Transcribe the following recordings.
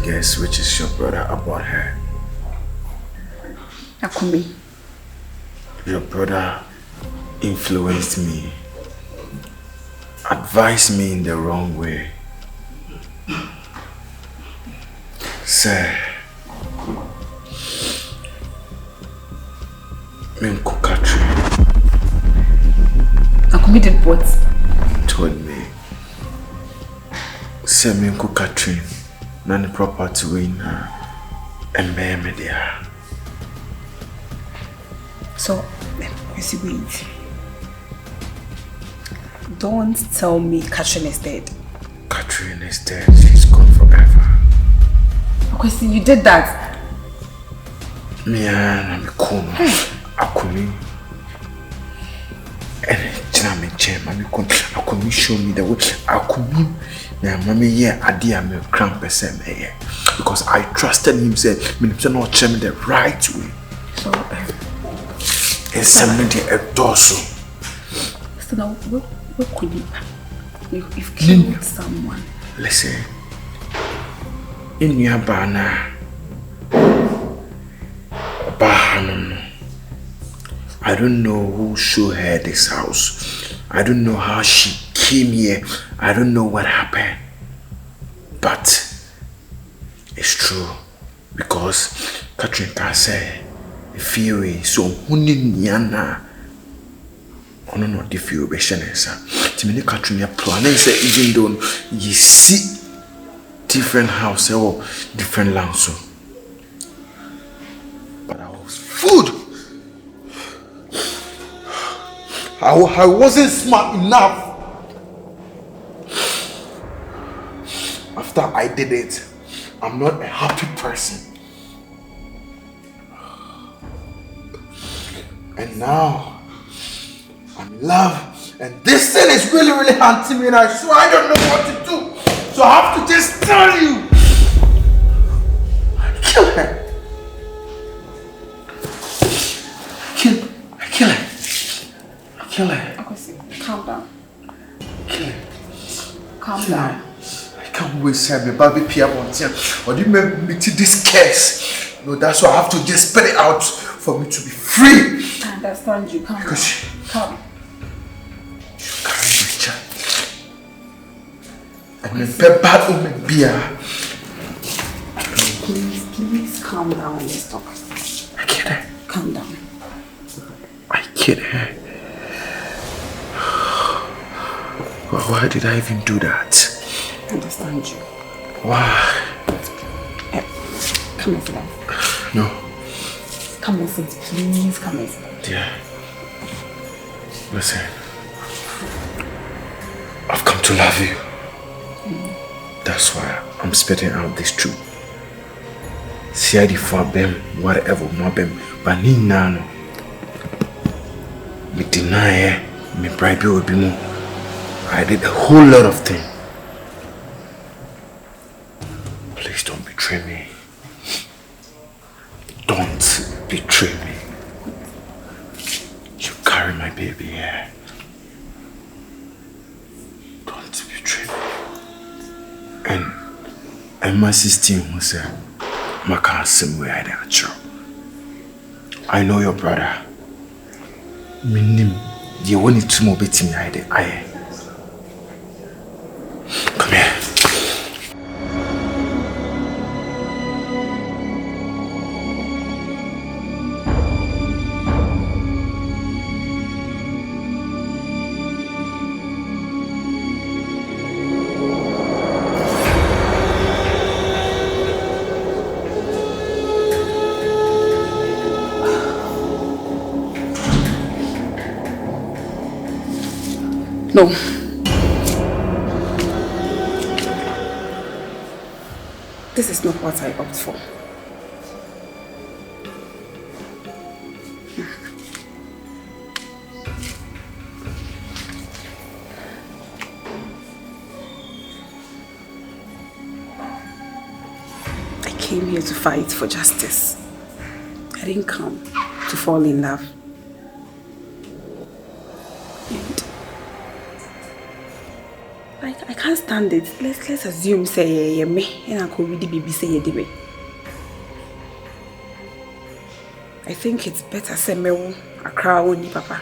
guess which is your brother about her? Akumi. Your brother influenced me, advised me in the wrong way. Sir, Minko Katri. Akumi did what? Told me. Sir, Minko Katri, none property win her and bear me there. So, wait. Don't tell me Katrin is dead. Katrin is dead. She's gone forever. Because you did that. Me and Kono. Akumi. And Jam Akumi show me the way. Akumi. Now, Mammy, yeah, I did me cramp because I trusted him. Said, "Me not tell me the right way." So, and somebody a dorsal. So now, what could you've killed someone? Listen, in your banner, I don't know who showed her this house. I don't know how she came here. I don't know what happened. But it's true because Katrin can say, Fury, so Huniniana. Oh no, the Fury Beshanesa. Timini Katrin planning say even though you see different house or different land so. But I was food. I wasn't smart enough. After I did it, I'm not a happy person. And now, I'm in love. And this thing is really haunting me and I swear I don't know what to do. So I have to just tell you. Kill her. Kill her. Kill her. Calm down. Kill her. Calm down. I can't wait, sir. My baby Pia Montian. Or do you make me to this curse? No, that's why I have to just spit it out for me to be free. I understand you. Calm down. Calm. You carry my child. I'm a bad woman, Bia. Please calm down and let's talk. I kid her. Calm down. I kid her. Why did I even do that? I understand you. Why? Come and sit down. No. Come and sit. Please come and sit. Yeah. Listen. I've come to love you. That's why I'm spitting out this truth. See I for them, whatever, my them, but Nino. Me deny me bribe will be more. I did a whole lot of things. Please don't betray me. Don't betray me. You carry my baby here. Don't betray me. And my sister was my cousin way I natural. I know your brother. Minim, you want it to move it me I. Come here. No. This is not what I opt for. I came here to fight for justice. I didn't come to fall in love. And I can't can't stand it. Let's assume say me and I could read the baby say me. I think it's better say me a crowd papa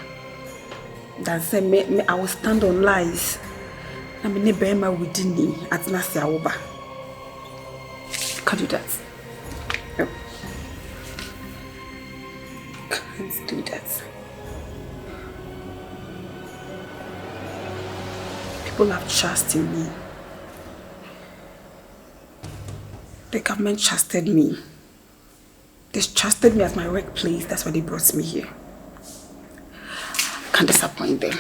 than say me I will stand on lies. I mean ne bema within me at Nasa Oba. Can't do that. No. Can't do that. People have trust in me. The government trusted me. They trusted me as my workplace. That's why they brought me here. Can't disappoint them.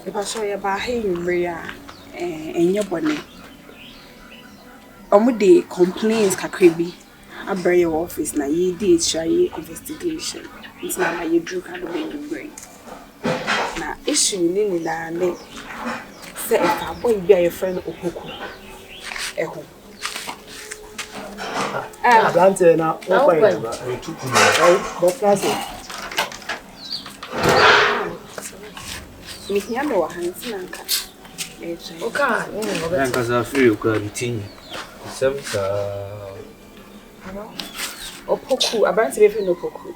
If I saw you by Maria and your bonnet. Omude complaints kakrebi abere your office na ye dey try investigation. It's na you drew kind of in the brain. Na issue ni la ne say if a boy be your friend Opoku eho. Ablante na opa ba retuku but class Mi hiame wa hansi na nka. Oka, nka za free ukura bitinyi. Opoku, Abenaa be friend Opoku.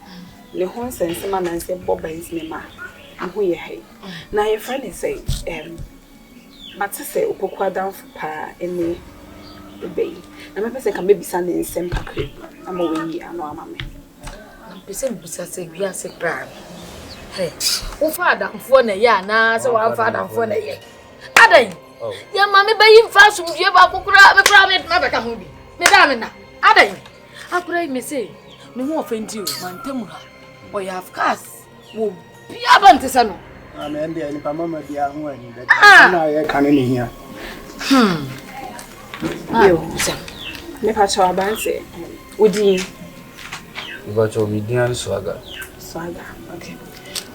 Le hon sense man and say Bob is nema. Who ye hey. Na your friend is say but say Opoku down for pa any obey. Na me person can maybe send in same kakre. Am we ano amame. Person busa say we are say brand. Hey, o father mfo na ye na say wa father mfo na ye. Adan. Ya mama be yin fa sum die ba kokura me kura me beka ho bi. Me da me na. Adan. Akura me say me ho offend you mantem ha. O ya of course. Wo bia bante sa no. Amen dey ni pa mama bia ho ani be. Na ye kan ni hia. Yo, Sam. Me pa chawa banse. Udi. Ba cho mi dian swaga. Swaga. Okay.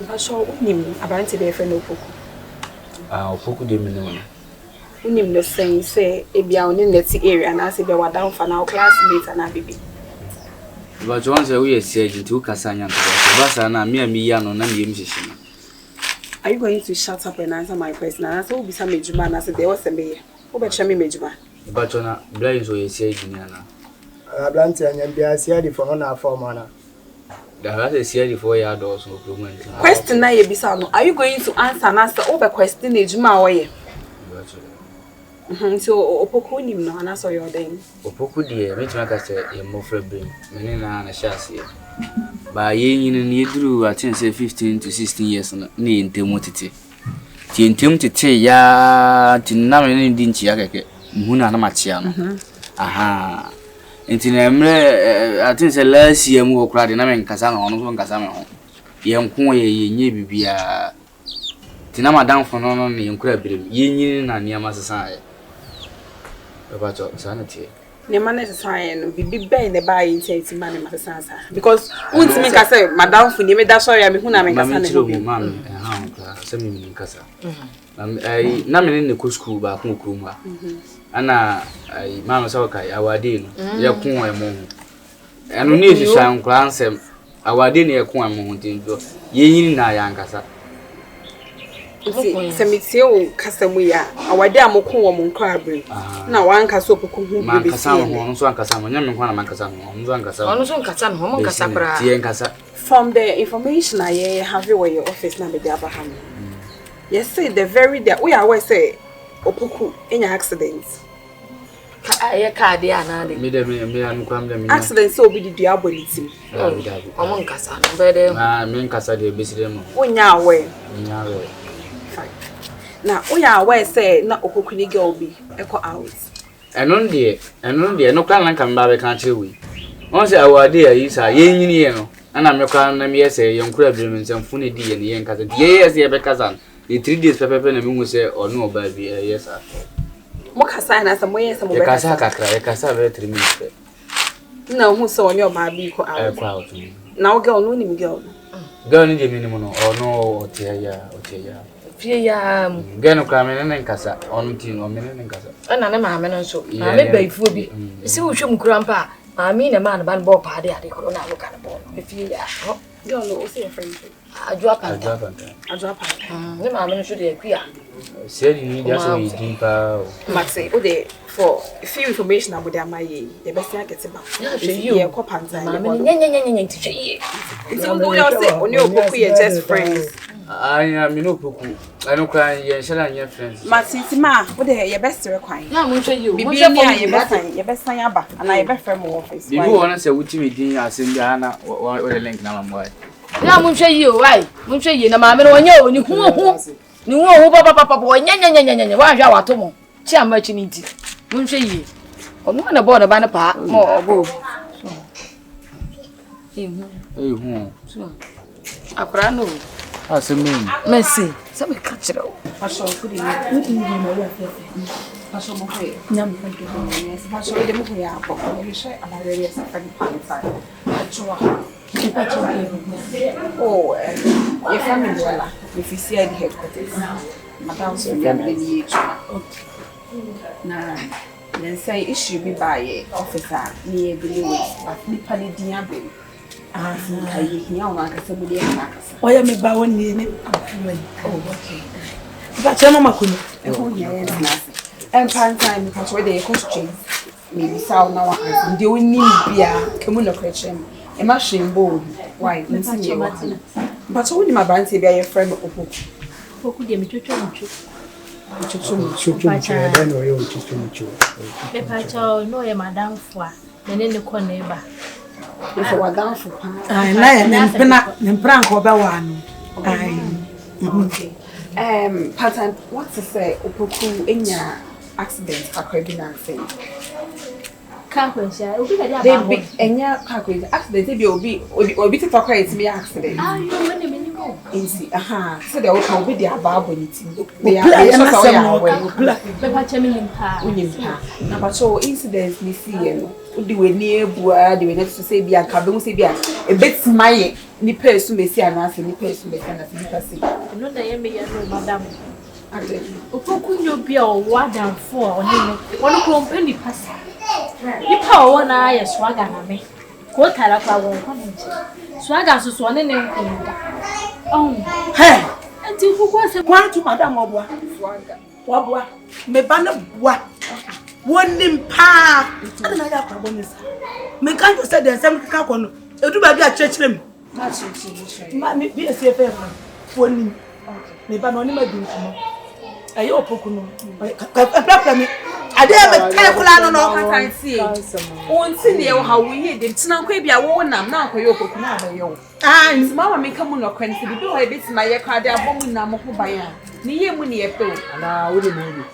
Me pa chawa unim Abenaa be friend Opoku. Opoku de me no. Unim no say ebia on net area na say be wadan fa na classmate na bibi. Ba cho wan say we say jintu kasa nya nto. Ba sa na me ya no na me hihye. Are you going to shut up and answer my question? And so be some mejuma na say there was a me. Wo be chame mejuma. Ba cho na blind so ye say engineer na. Ablante anya bia sia di for na form na. Da ha say sia di for ya do so problem. Question na ye bisa no. Are you going to answer na say wo be question ejuma wo ye? So Opoku nim no na so your den. Opoku de me tuma ka say e mo fra brain. Me na shase. Ba ye yin ni duru I think say 15 to 16 years na ntemu tete. Ti ntemu tete ya tinna me ni di nchi ya keke. Mhuna na machia no. Aha. Nti na mre I think say last year mu okura de na me nkasa no no so nkasa me ho. Ye nko ye nye bibia. Tinna madam fo no ne nkura birem. Ye yin na niam asesa ye. About sanity. Ne man is trying no bibi be ne ba yin say ti man ma sansa because won't me ka say madam fu ne me da sorry me hu na me kasa ne ho mama ha ho say me kasa na me ne ko school ba ko kurum ha ana ai mama say kai awade no ye ko e mo anu ni hihya nkran sem awade ne ye ko e mo ntinjo ye yin na ya nkasa Semitie o kasamu ya awade amoko wo mon krabre na wanka so Opoku hu bibi kasa ho so ankasa mo nyame kwa na mankasa no so ankasa ono so nkasa no mo nkasa bra tie nkasa from the information I have you your office na be the Abraham yes say the very day we are say Opoku enya accident ye card ya na de me anu kwam de me accident so obi di diabolitim o nkasa no be de me nkasa de besire mo onya awe na oya aware say na Opoku ni girl bi eko out enon de no kwan lan kan ba be kan kire wi on say awade ayi sa ye nyini ye no ana me kwan na me ye say ye nkura bi me nsam ne di ye ne ye nkasa ye yes ye be kasa the 3 days pepe na me hu say ono ba bi yes a mo kasa na sa mo ye sa mo be kasa kakra ye kasa be 3 minutes na hu so onyo ba bi ko out na o girl no ni girl ni de minimum no ono o tie ya Fia Gano Cramene and Cassa, on tea or men and Cassa. and an amman so. I may be for me. See what you grandpa. I mean a man about ball party at the corona look at the ball. If you don't know, say a friend. I drop I drop the mamma should agree. Said you need just deeper. Maxi, oh, for a few information about their my ye, the best I get about you, a Pantan. It's all on your Pokua just friends. I am no Pokua. I don't cry, yes, and your friends. Maxi, ma, what are your best require? Now, we'll show you. Be your best sayaba, and I bet from office. You want to say what you mean, I send Diana or the link now, boy. Now, we'll show you, why? We'll show you, no mamma, when you who papa boy, why are you at home? Chia much in it. We'll show you. On one aboard a banner part, more go. A crano. That's a mean. Mercy, some catch it. I shall put in my I shall move here. Yum, yes, I shall move here. But you say I'm already a second Pantan. Oh, your family, well, if you see the headquarters, Madam's family. Now, then say it should be by a officer near Billy, but Nippany Diaby. I hear somebody else. Why am I bowing near? Oh, okay. But your mamma couldn't. And Pantan, because where they costume, maybe sound now, and they will need beer, communal question. A machine board. Why? Let's see you. But only my band say be a friend of Pokua. Then or you to the patch, no, a madam for then in the corner. If I were down for I lie and prank over one. Okay. Pantan, what to say? Pokua in your accident, a criminal thing. They be any accident. They will be to talk to me accident. Ah, you know, easy. So they will be their barb when it's they are but so incidents we see the way near Bua, the way next to say be a cabin say be a bit my ni person may see an answer, ni person may kind of see. No, they may know, madam. Pokua, you'll be a word and four on him. One company pass. You power one eye, swagger, me. What I won't swagger so one in oh, hey, until who was a one to Madame Wabwa. Wabwa, me banner what? One limb pa. I don't know that bonus. Me can't say there's some cacon. You do by a church room. Might be a safe one. Me ban on my being. I hope Pokua. I dare a no I see. One senior how we hear the Tinaquabia won now for your Pokua. And Mamma may come on a quantity to do a bit my car, they are bombing Namokubaya. Near Munny a pill. And I wouldn't know you.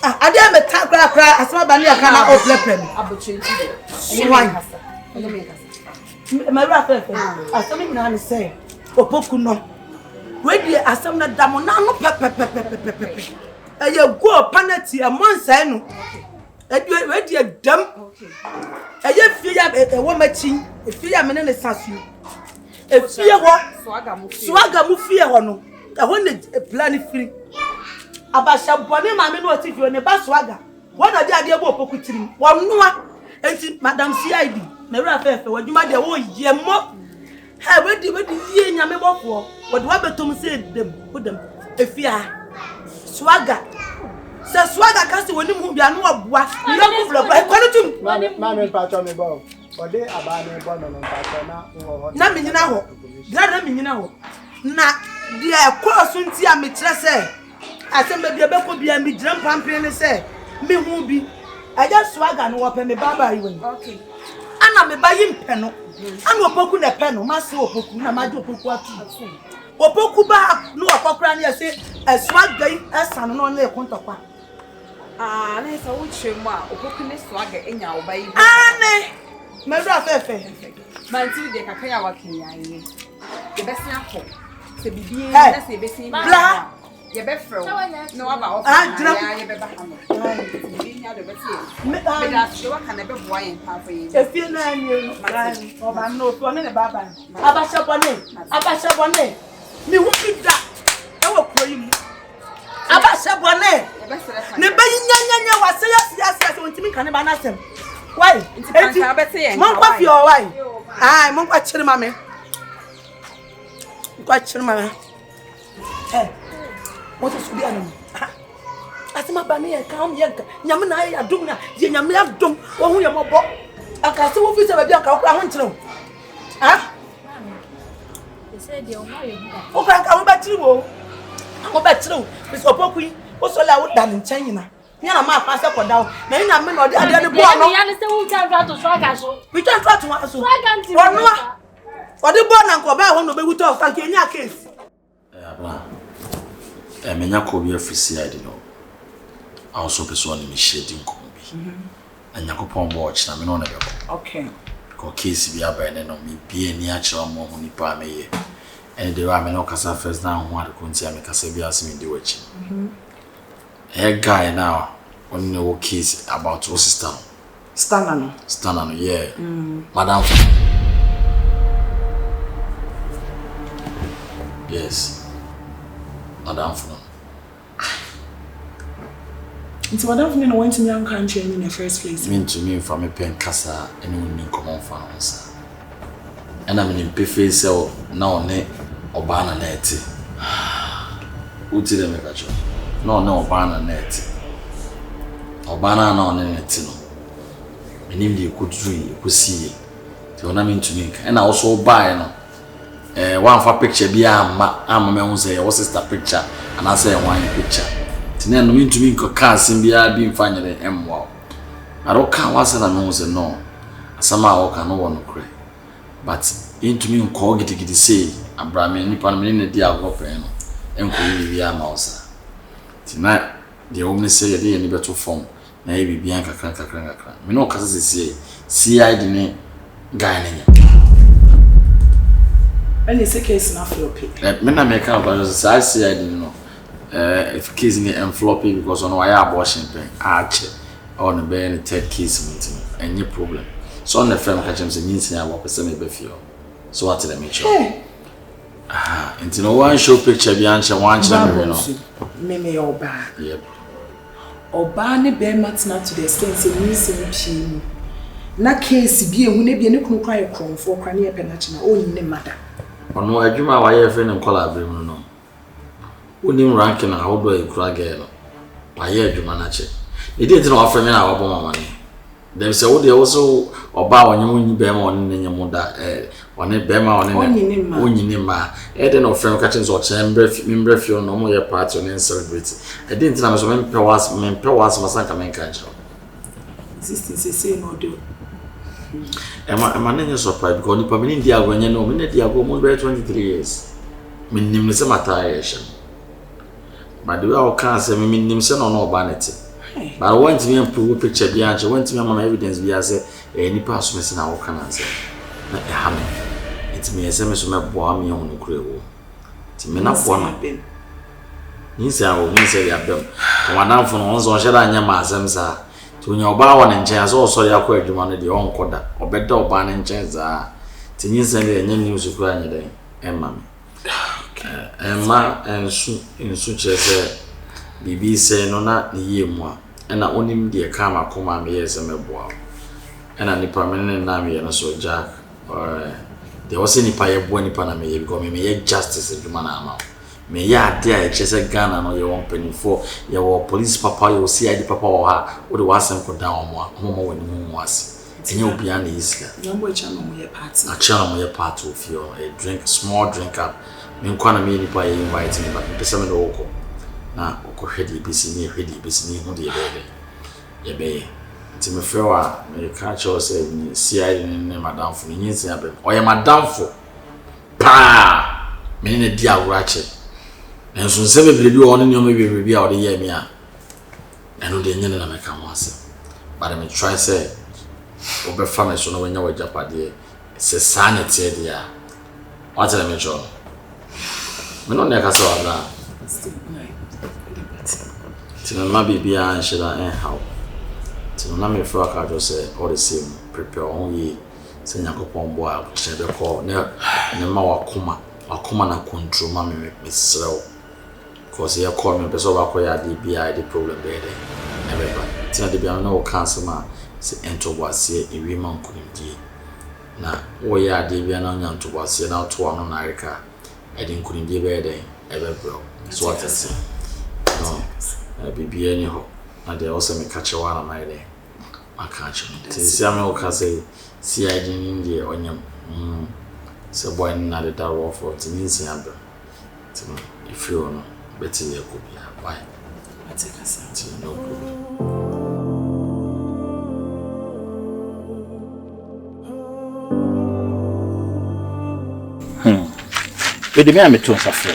I dare a tap cry as my banner cannot open. My rapper, as something I say, or Pokua. Ready as some that Damonano pepper. And you go penalty a month, and you ready a dump. And you feel a woman, if you are men in the sassy. If you are swagger, move fear or no, I wanted a planet free. About Shabonne, mamma, what if you are in a bus swagger? What are the idea about Pokua? One more, and Madame CID, Mera Fair, what you might have all year more. How ready ye in your memo for what Wabatom said them, put them, if you are. Swagger. So swagger cast when you move your no what? You don't go by quality. Mammy, patch on the ball. Or they are buying one on Patana. Nothing now. That mean now. Now, dear, cross soon see a mistress. I send the Beco be a mid drum pumping say, me who be. I just swagger and open me baba. Okay. And I'm a buying penno. I'm a Pokua penno, Master Pokua, Majo Pokua. Opokuba no akokra na say swag gain asan no na ekontopa na say wo chema opoku ne swag enya wo bayi ane mebra fefe manti de kaka ya wakenya ye ye besi akọ se bibie na se besi bla ye be frɛ no aba ofa ya ye be ba ha no bibie nya de besi me da se wa kana be boa yen pa fa ye efie na ani o ba no to ne baba abashabone me hu bida e wo kuro yi mu Ne ba nya wa say yes ontimi kan ba na sem. Why? Mon kwa fi o why? Ai mon kwa chiri mame. Kwa chiri mame. What is be anam? Asema ba me kan yenka. Nyame na ya dum na, ye nyame ya dum. Wo hu ye mobo. Aka se wo fi se ba bi aka wo kra ho nkyere. Say the only way. O kra ka wo ba chiri wo. Wo ba chiri wo. Bi so pokui. Wo so la wo da nchen nyina. Me na ma fa se koda wo. Na ina me no de ade ne bo no. Me ya say who can try to swagger so. We can try to so. Swagger nti. Ode bo na nko ba ho no be wuto of thank you nya case. Abenaa. Menya ko bi afisi no. Also person ni shedin ko bi. Anyakopon bo ochina me no na be ko. Okay. Ko case bi abane no me bi ani a kira mo ho ni pa meye. And the ramen no kasa first now ho ade ko nti a me kasa bi asemi de wachi. Guy now on the case about your sister. Stunna no, yeah. Madam. Yes. Madam. It's Madam no went to me country in the first place. Mean to me from a pen casa and we come on for answer. And I'm in pay so now ne Obana net. Who did them make a no Obana net. Obana no net no. My name you could dream, you could see. So I mean to me, and I also buy no. One for picture be I'm a man say what's sister picture and I say one picture. Tina no mean to me cars in be finding the M wow. I don't count once and I know say no. Somehow I can no one cry. But into me call get say Abraham nipa me ne dia go pen no. Enko bi mouse. Tonight the woman say you dey any better form. Na e bibia kakra me no kasa sese CID ne guy ne and it's a case na floppy me na me kan ba say CID no if case ne envelope because on why abortion pen ache on be any third case meeting any problem so on the firm catch him say meeting ya work person me be feel so what tell me sure until no one show picture bi anche one che me me oba yep Oba ne be matna to the extent say me sim na case bi ehu ne bi ne kunu kwa yekromfo kwa ne yepenachi na oni ne mada ono adwuma wa ye fe ne kola abem no oni rank na how do ekura girl wa ye adwuma na che e dey tin wa fe me na wa bo mama ne dem say wo dey also oba onye nyi be ma oni ne nyemu da oni be ma oni ne ma e dey no fe ka chen so member feel no mo ye party on celebrate e dey tin na so me pe was masanka men ka jiro existence say no do Am I surprised because the permanent diagonal no minute diago more than 23 years. Minim se matayation. But the way I can say minim se no vanity. But I want to improve picture behind. I want to make evidence be as any pass me na wo kan say. Na e ha me. It me say me so me boa me on kure wo. Ti me na boa na ben. Ni say I will say ya bem. Wana fo no so hye da anya ma asem sa. When you buy one in chance, also you acquire the money the own coda, or better ban in chance. Tin send a news to cry any day, Emma. Emma and in such as BB say no, not the year more, and I only dear karma come me as a meboa. And I permanent name and so Jack, or there was any pie of one panama because me justice in the manama. Me ya there just a gun and your own penny for your police papa, you see the papa or her, or the wasn't put down more when the moon was. And you'll be an easy. No more channel your party. A channel your part of your a drink, small drink up. Mean quite a many by inviting me, but the seven local. Now, or heady busy me, heady busy me, who the baby. Ye bay. Timmy Fewa, may catch or say, see I didn't name Madame for the or am Madame for. Pah! Meaning a dear ratchet. And so seven baby on your maybe be out the year me. I know the Indian and I can once. But I may try say, over family so no when you were Japadi, it's a sanity dear. What's the major? Me no near Castle. Till my baby and she and how. Till no me for a just say all the same, prepare only send your coupon boy, share the call near Nema Wakuma na control mammy Miss Slow. because you call me person about where the BI the problem there. Never. Tina the BI no cancel ma say enter was here a woman couldn't do. Na we are the BI no to was here now to one on America. I didn't couldn't give there ever bro. So what I say. No. BB anyhow. And they also me catch one of my day. I catch him. See I'm okay say see I didn't India on you. So boy not the door for it means number. If you know better you could be why I take a sense no problem. But the man to suffer.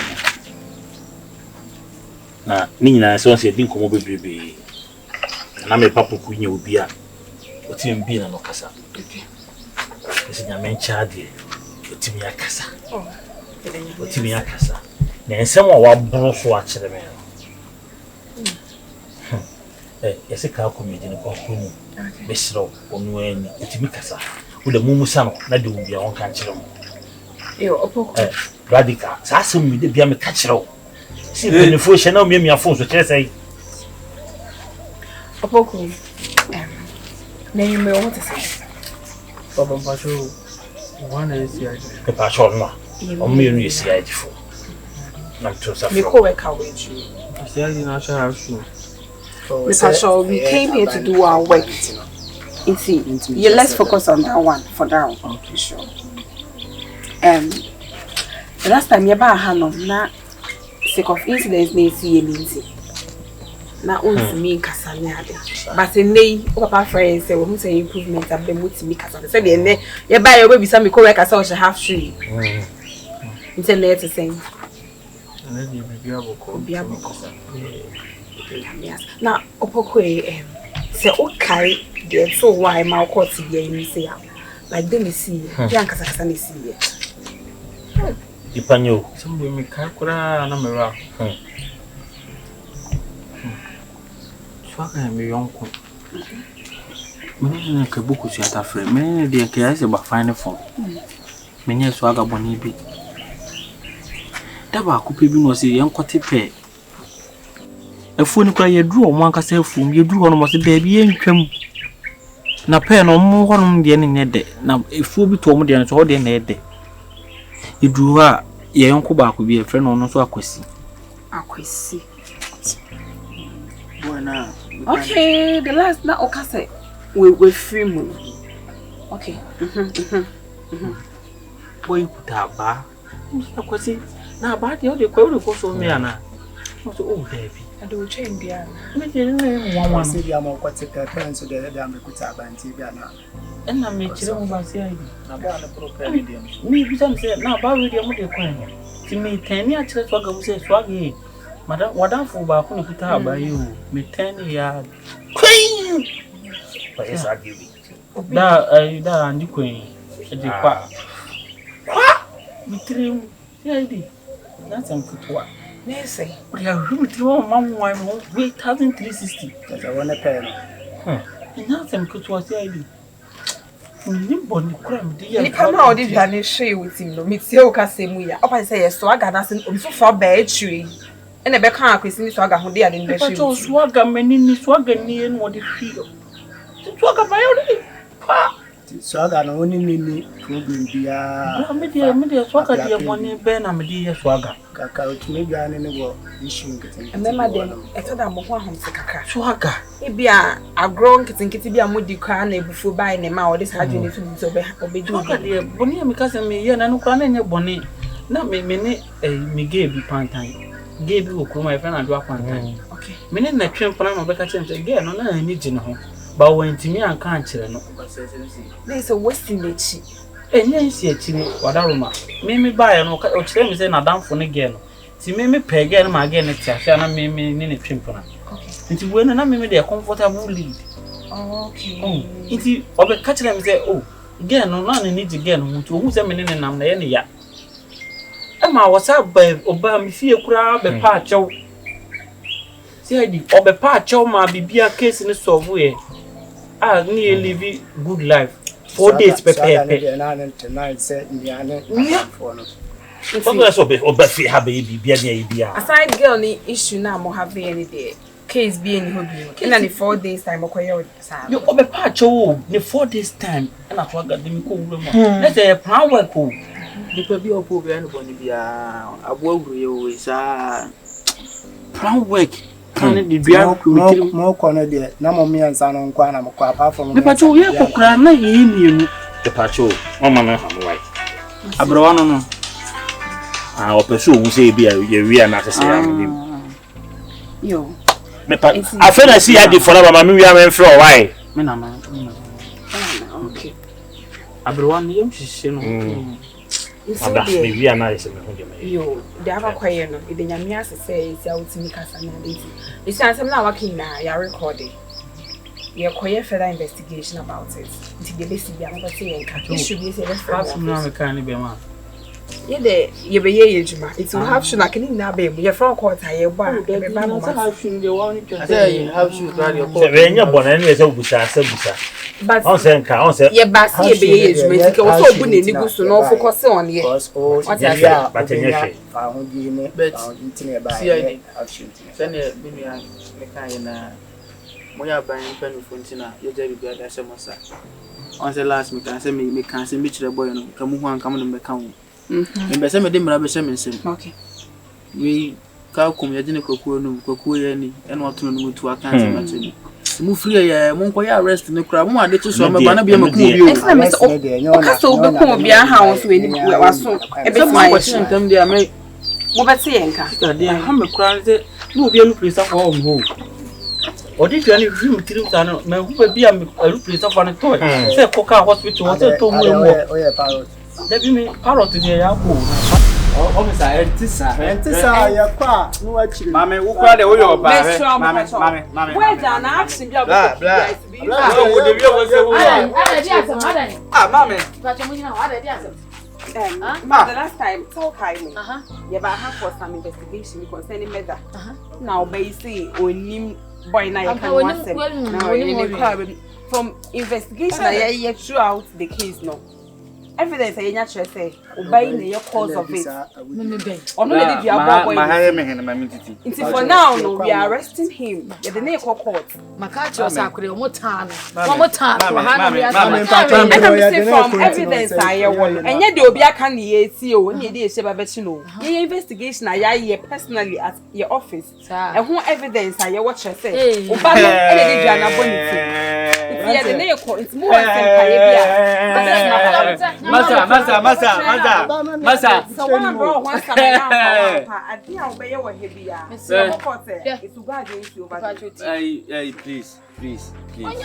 Na nina so say din komo bebrebe. Na me papa kunye obi a otim bi na no kasa. Okay. Ese nya mencha de otim ya kasa. Otim ya kasa. Na ensem a wabro so a kire me. Ese ka komedi no kwa kunu. Be siro onu ani otim kasa. Wo da mumusa no na de obi a won kan kire mo. Opoko. Radical. Sa asem mi de bia me ka kire wo. Si benefo she na mi afon so kire say. Opoko. Na you me want to say. Papa Pacho, one is here. The Pacho no. O me no is here for. Na to suffer. Me ko work out with you. I say you national house. Mr. Shaw, we came here to do our work. Let's focus on that one for that one. Okay, sure. The last time you bought Hanom, na sake of incidents, na see Lindsay. Na only me Casania. But in day, Papa friends say we say improvement have been with me Casania. Say the you buy your baby some co-work as I have tree. Internet to say. And then you be able Yes. Now, Opokwe, say, okay, the so why my court to be in say, like, then you see, young Cassan see it. Ipanyo, some women can't cry and I'm around. Swag and me uncle. Many Kabuku shut a friend, many dear cares about finding phone. Many swag a bonibi. Daba could be was a young cotty pay. A phone cry you drew one castle from you drew on was a baby and come. Na pen or more on the end of the now if fool be told me the other day. You drew her, your uncle back would be a friend on so a question. Okay, the last na okase we free moon. Okay. Boy put a bar. I could see now about the other quarter goes on me, Anna. Not oh, baby. I do change the one say the amount what take a pen so that I'm a good and Tibiana. And I make children about saying about the program. Me, some say now about your mother coin. To me, 10 years to swag who says swaggy. Madam, what I'm for about put out by you, me 10 years. Queen! But yes, I give it. That and the queen. What? Me trim. Yeah, I did. That's some Pokua. Yes, we are really through Mamma 8,360. That's a one a pen. And now some Pokua say I did. Nobody crime, dear. Come out if you are not sure with him. No, Miss Yoka same way. Up I say, so I got nothing so far bad tree. And a back can't Christine Swagger who did in the show. Swagger, many swagger near and what the feel. Swagger by Swagger only need problem. Dear Swagger, dear money, Ben, I'm a dear Swagger. Kaka, maybe I never issue. And then, madam, I thought I'm one Kaka. Swagger. Maybe a grown kitten kitty be a moody crown before buying a mouth. This had you need to obey. Dear Bonnie, because I'm a year and no crown in your bonnet. Not me gave you Pantan. Gave you my friend and drop Pantan. Okay. Meaning the train plan of Becca again, no, I need to know. But when to me, I can't tell no. There's a Western lady. And yes, yet, what I remember. Maybe buy an or tell me, then I down for again. See, maybe pay again, my again, it's a shall me in a trimper. It's when I made a comfortable lead. Okay. Oh, it's over catching them say, oh, again, no, none needs again, who's a minute and I'm the any ya. Emma was up by Obama, fear crowd, the patch. See, I did, or the patch, my be a case in the software. I nearly live good life. 4 days prepare. 9 tonight, said in the Sometimes obefi ha baby bia na bia. Aside girl ni issue na mo have any day. Case be any hobby. In any 4 days time okoye with sa. You obepa cho ni 4 days time na to aga dem ko wura mo. Let's say plan work ko. Nipa bi opo bia no boni bia abo awuye o sa Plan work. Kan di bia mo ko no de na mo mi ansa no nkwa na mo kwa apart from nipa cho ye ko kra na ye mienu. Nipa cho mama na ha mo wai. Abrowa no. Ah, opeso wu say bia ye wi na say am. Yo. Nipa I feel I see had for mama me wi am frɛ why. Me na ma. Okay. Abrowa no yem hihye no. Ada me wi na yes me ho de me. Yo, the ava kwaye no, e de nyame asese isi awutimi kasa na dey. Isi ansem na working na ya recording. Ye kwaye further investigation about it. Nti de besi bia no say enka. It should be say let's That's no me kan ni be ma. Ye de ye be ye juma. It will have should na kini na be ye from court ye ba. Be ba no say have should dey one I say have should grab your Se we nya bona na say busa busa. But On say nka, on say ye ba si ye be ye juma. It go so bu na ni gu so no focus on ye. What you say? But enye fa ho bi ne But ntine ba ye have should. Say na bi nua me kan ye na mo ya ban pen fontina ye ja bi bia da se mo sa. On say last me kan say me kan say me chire boy no ka mu hu an kam no me kan wo. Me say me de mra be say me nsem. Okay. We ka kum ye de ne kokuo no kokuo ye ni e no otono no mutu aka say ma che. Mu free ye mo nko ya arrest ne kura mo ade to so me ba na bia makum bi o. Esa me so o ka so be ko bia ha won so eni waso. E be my question tam dia me mo be te enka. Dia ha me kura say no bia lu place for home ho. Odi fia ni rim tirim sa no me hu bia me lu place for no to. Say koka hospital o say to mu emu. O ye parrot. Debi me parrot dia ya ko. Officer, Entisa, ya kwa, no achiri. Mame, wo kwa de wo yo ba. Mame. Where down action bia Blah. blah. Wo de bia wo say wo. Mame. The last time, talk high me. Yeah, but I have for some investigation concerning murder. Now, basically, onim boy na you can want them. From investigation, I throughout the case no. Evidence I naturally say, obey the cause of it. For now, no, we are arresting him. The name court. Makacho sakure omotano. From evidence I want. And yet the obia can ye see o ye dey sheba betino. Ye investigation I ye personally at your office. And who evidence I watch say. Oba no e dey dia na bonity. If the name court, it's more than Masa. So one bro wants to I think I'll be your heavy. So it's to guard against you over. Hey, please. Please. Take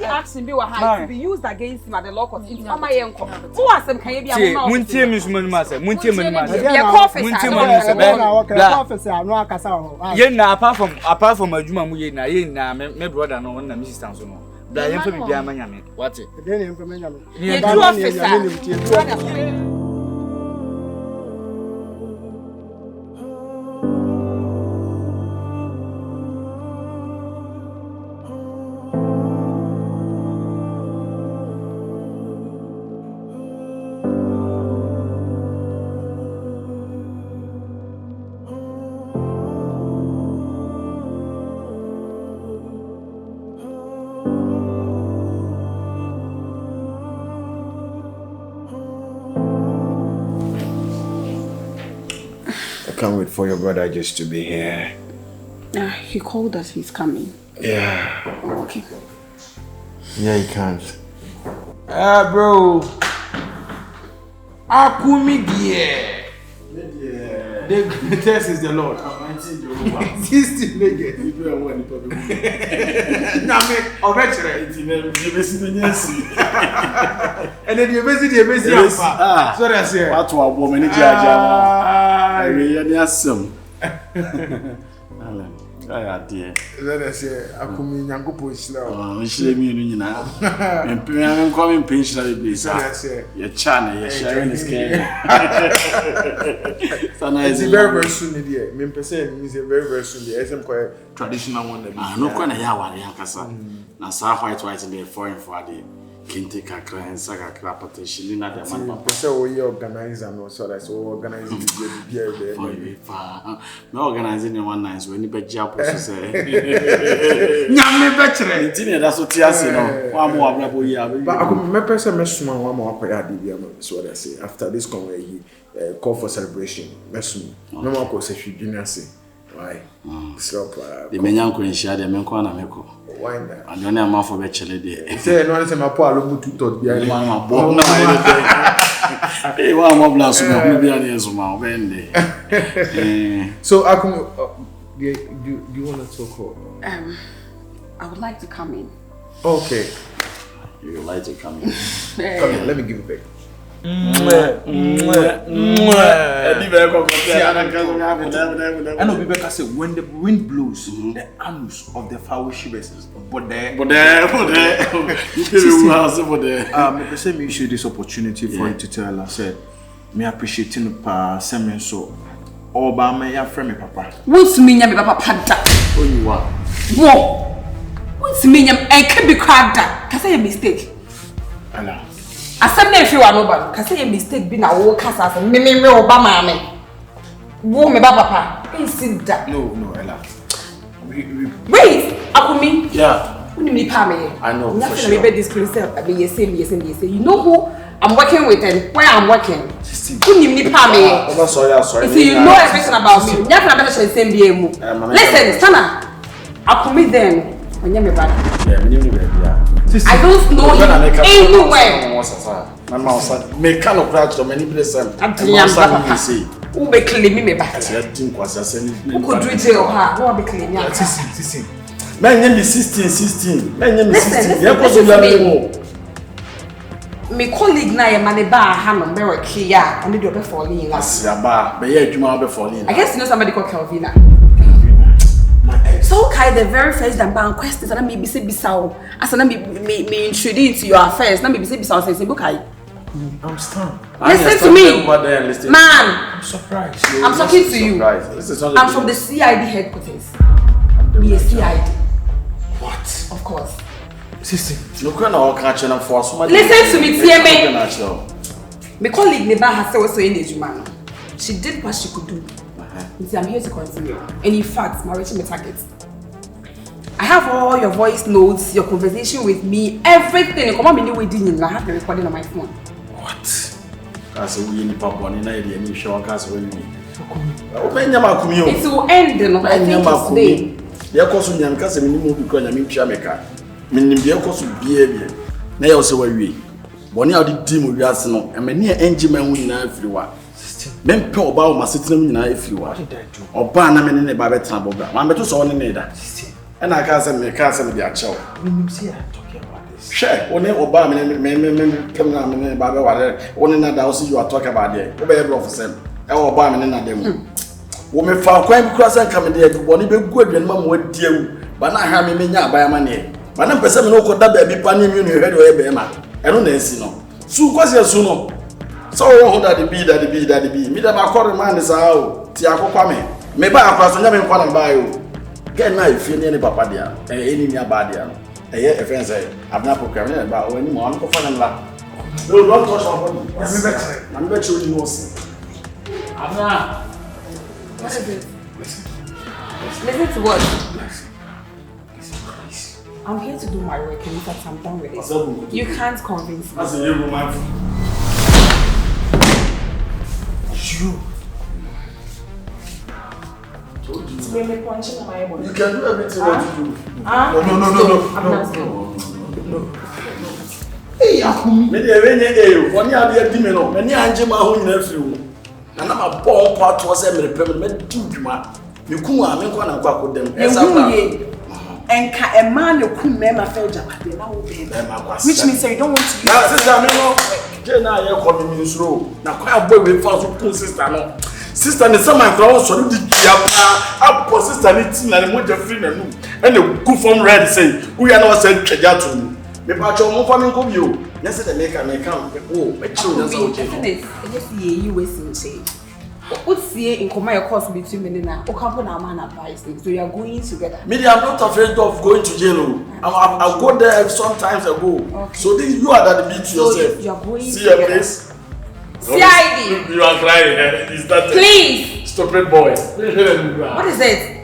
action be used against him at the law court. It's on my uncle. Who has some can be a apart from Ajuma Muye na ye na me brother no na Mrs. Sanso no. Da ye mfa bibia manya me. What? Dey na mfa manya me. Ye do officer. I can't wait for your brother just to be here. He called us, he's coming. Yeah. Okay. Yeah, he can't. Bro. Akumi dear. The test is the Lord. 16 niggas. And then you visit the so that's here. What to a woman in Jaja? dear. Let us say, I come in Yanko Push now. She mean now. And I'm coming pinch like this. Your channel, your sharing is game. It's very soon, dear. Me person is very soon. The SM quite traditional one. No, quite a yawa, Yakasa. Now, South White in the foreign for the Kinte Kakra and Saga Crapata, she didn't have the man. So we organize and also that's organizing the beer there. No organizing one night when you bet Jap say. Yammy better. That's what you say. One more Abenaa. But I could my person Messman one more so what I say. After this conway, call for celebration. Messman. No more course if you didn't say. Why? So, the Menyanko and Shad and Menkwana Meko. Why not? I don't know for betrayal there. Say, no, I'm a poor look to talk behind my boy. Hey, one more blast, maybe I need some more. So, I come. Do you want to talk? I would like to come in. Okay. You would like to come in? Come in, let me give you back. I know people say when the wind blows, the anus of the foul shivers. But there. I say me issue this opportunity for you to tell us. Said me appreciating pa semen so. Obama ya friend me papa. What's me nyam papa pada? Oh you are. Whoa. What's me nyam? I can't be caught that. Can say a mistake. Allah. Asem na efi wa no ba ka say a mistake bi na wo kasa say me Obama me wo me ba papa insi da No Ella. Wait Akumi Yeah. Who ni pa me I know for sure. Me this place I be yes you know who I'm working with and where I'm working. Who ni pa me I'm sorry. See you know everything about me. Nya na better say be mu. Listen Stunna Akumi then onye me ba. Yeah, me ni baby. I don't know him anywhere. Me cannot crack to many places. I'm who be claiming me back? Who could do jail her? Who be claiming me? 16. Man, you be 16. Man, you be 16. My colleague na e mane ba ha no me work here. I need to be falling in. Asiaba, be here adwuma be falling. I guess you know somebody called Kelvina. So kai the very first time ban questions and me be say bisawo. As na me introduce to your affairs. Na me be say bisawo say bukai. I'm stunned. Listen to me. Man, I'm surprised. I'm talking to you. I'm from the CID headquarters. Me a CID. What? Of course. Sister. Listen to me, TMA. My colleague Neba has also in Ejumano. She did what she could do. I'm here to continue. And in fact, I'm reaching my target. I have all your voice notes, your conversation with me, everything. Come on, I have the recording on my phone. What? That's a weird papa. I need to show us when we. It will end, I think it's today. There comes when you can't move because I'm in Jamaica. Meaning, there comes to behavior. Now, also, we. Bonnie, I did deal with us no. I'm a near engine man winning everyone. Men pay about my sitting in if you are. Or ban them in the Babette Traboga. I'm better so on in there. And I can't send me the child. When you see her talking about this. Share, only Obama and come down in the Babette, only another house you are talking about there. Obey every officer. Obama and them. Women found crime cross and come there. Bonnie be good when mum would deal. But not have me by a money. But I'm person no could that baby panning you head or Abenaa. I don't know. So, what's your soon? So, that the be. Me that I call remind is how Tiago Kwame. Maybe I cross on your one by you. Get now if you any papa dear, any near badia. A friend say, I'm not programming about when you want to find them. No, don't touch my body. I'm not sure you know. Abenaa. What is it? Listen to what? I'm here to do my work and in fact I'm done with it. You can't convince me. That's a new woman. You. You can do everything what you do. No. Hey, Akumi. Me dey when you one year dey di me no. Me ni anje ma ho nyina firi. Na na ma bon kwa to se me pem me di dwuma. Me ku a me kwa na kwa kodem. Enka a man who could remember which means you don't want to use sister me no je na ye call me slow na kwa boy we fast to sister no Sister ne sama nkra so di dia pa. Apo sister ne ti na mo je free na nu. E na go from red say, "We are not said treja to me." Me pa cho mo fa me ko bi o. Yes the make am. Oh, me chill just okay. Yes, you wait say. What's the in common course between me now? O come na man advice. So you are going together. Me, I'm not afraid of going to jail. I'll go there sometimes ago. Okay. So this you are that beat yourself. You are going see your face. CID. You are crying. Is that please? Stop it, boy. What is it?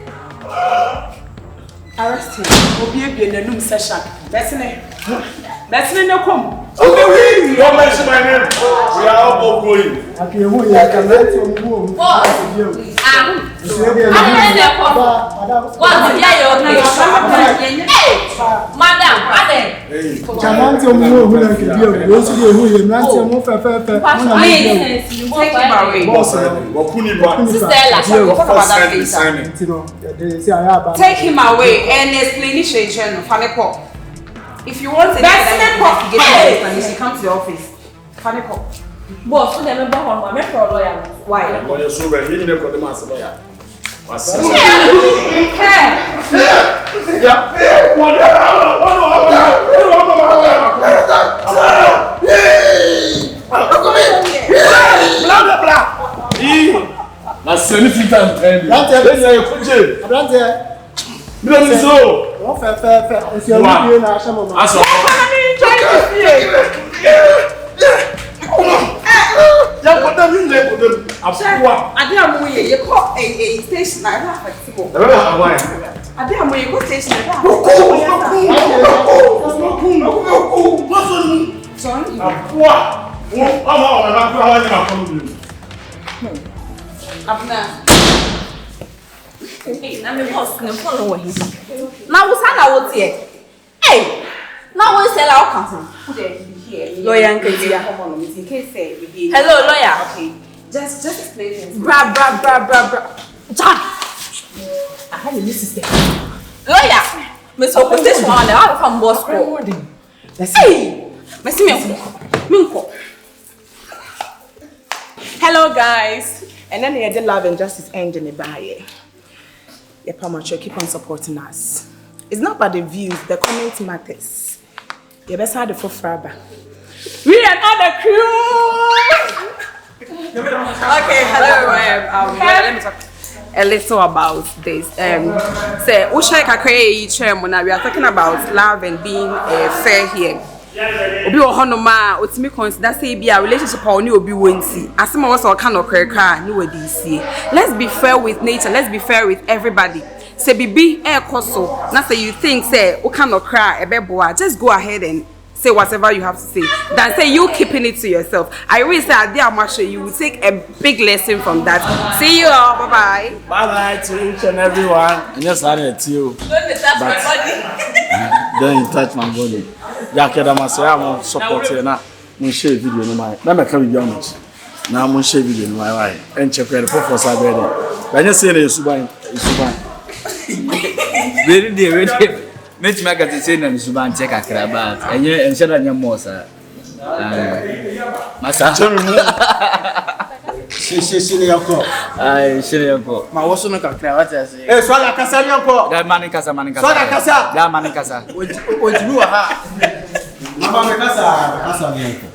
Arrest him. Obi e na num session. Besne no come. Okay, don't mention my name. We are all both going. Okay, who you can let you move. What? Madam, Jamante omo who na kidi o. We so dey who you nanti omo fe. Please, take him away. Boss, Wakuni ba. Sister, go for that later. Take him away and explain the situation. Fanepo. If you want to investigation, you should come to the office. Fanepo. boss, so dem born one, me for lawyer. Why? Lawyer so well, he need to master lawyer. Na semi fitan trend. Let's say you could. Abrante. Me no so. Wọ́n fẹ́ esi omi bi na aṣẹ mọ ma. Aso. Ya kodam ni le kodam. Apua. Ade amu ye ko station na ra flexible. E be ha why? Ade amu ye ko station na ra. Son. Apua. Wo ama na ku hawa ni ma kono. Abenaa. Na me boss ne follow him. Na wo sa na wo tie. Eh. Na wo say la o kan ho. Lawyer Nketia. Hello lawyer. Okay. Just explain things. Bra. John. I have a new system. Lawyer. Me so ko this one na from boss ko. Hey. Me see me nko. Hello guys. And then the Love and Justice engine in Baye. Yeah, Pamacho, keep on supporting us. It's not about the views, the comment matters. You best have the full fraba. We are not the crew! Okay, hello. Let me talk a little about this. Say, we are talking about love and being fair here. Obi wo hono ma otimi consider say be a relationship or ni obi wonti asema wo so kan okrekra ni wadi sie. Let's be fair with nature, let's be fair with everybody. Say bibi ekoso na say you think say o kan okra ebeboa, just go ahead and say whatever you have to say than say you keeping it to yourself. I really say at the you will take a big lesson from that. See you all. Bye bye to each and everyone. And yes, I did you. Don't touch my body. Don't touch my body. Yakeda masaya support here na mun share video no mai. Na me ka video much. Na mun share video no mai why. En check the for sabe there. Banya say na Yusuban. Very Met me got say na Yusuban check akra ba. Enye enshara nya mo sa. Masa. Shini yako. Ai, shini yako. Ma woso no kakra what I say. Eh, swala kasa yako. Da mani kasa. Swala kasa. Da mani kasa. Ojibi wa ha. Mama kasa yako.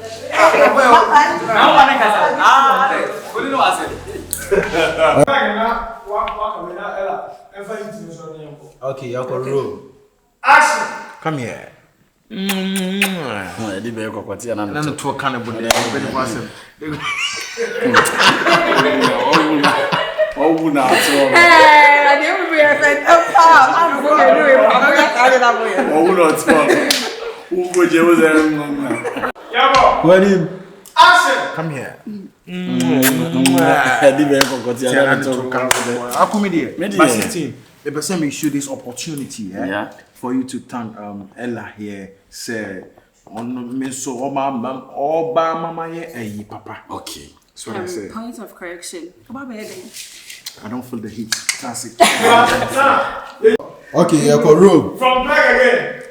Na mani kasa. Ah, kuli no ase. Okay, yako roll. Action. Come here. Di be ko kwati na Na to kan bo de be de kwasem. Oh na so. Hey, I didn't be a friend. I'm going to do it. Oh no so. Who go je was there? Yabo. Wani. Action. Come here. Di be ko kwati na to kan bo de. Akumi de. But 16. The person may show this opportunity, Yeah. for you to thank Ella here. Say on me so oba mama ye papa. Okay. So I say. Point of correction. I don't feel the heat. Classic. Okay, yako roll. From back again.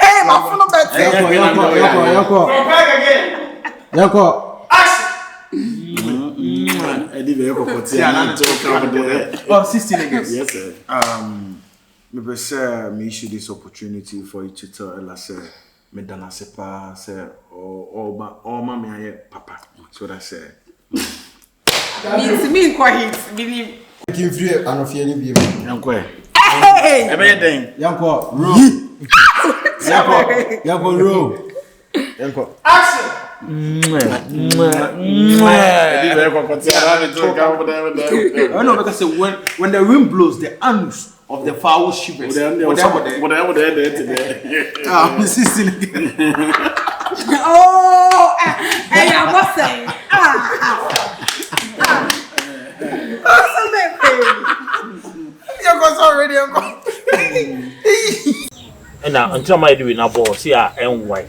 Hey, my phone better. Yako. From back again. Yako. Action. did very good. Oh, 16 again. Yes, sir. Maybe say me issue this opportunity for you to tell Ella say me dana sepa say or mommy I papa. So that's say. Me quite believe. Give free and of any be. Uncle. Hey! Everything. Yanko, row. Yanko, row. Yanko. Action! I know because when the wind blows, the anus of the fowl shivers. Whatever I'm insisting. Oh, hey, I must say. Yanko's already Yanko. And now, until my doing a ball, see, I am white.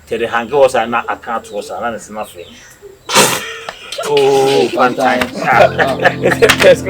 Tell the hanger was I not a cat was and it's nothing. Oh, Pantan. That's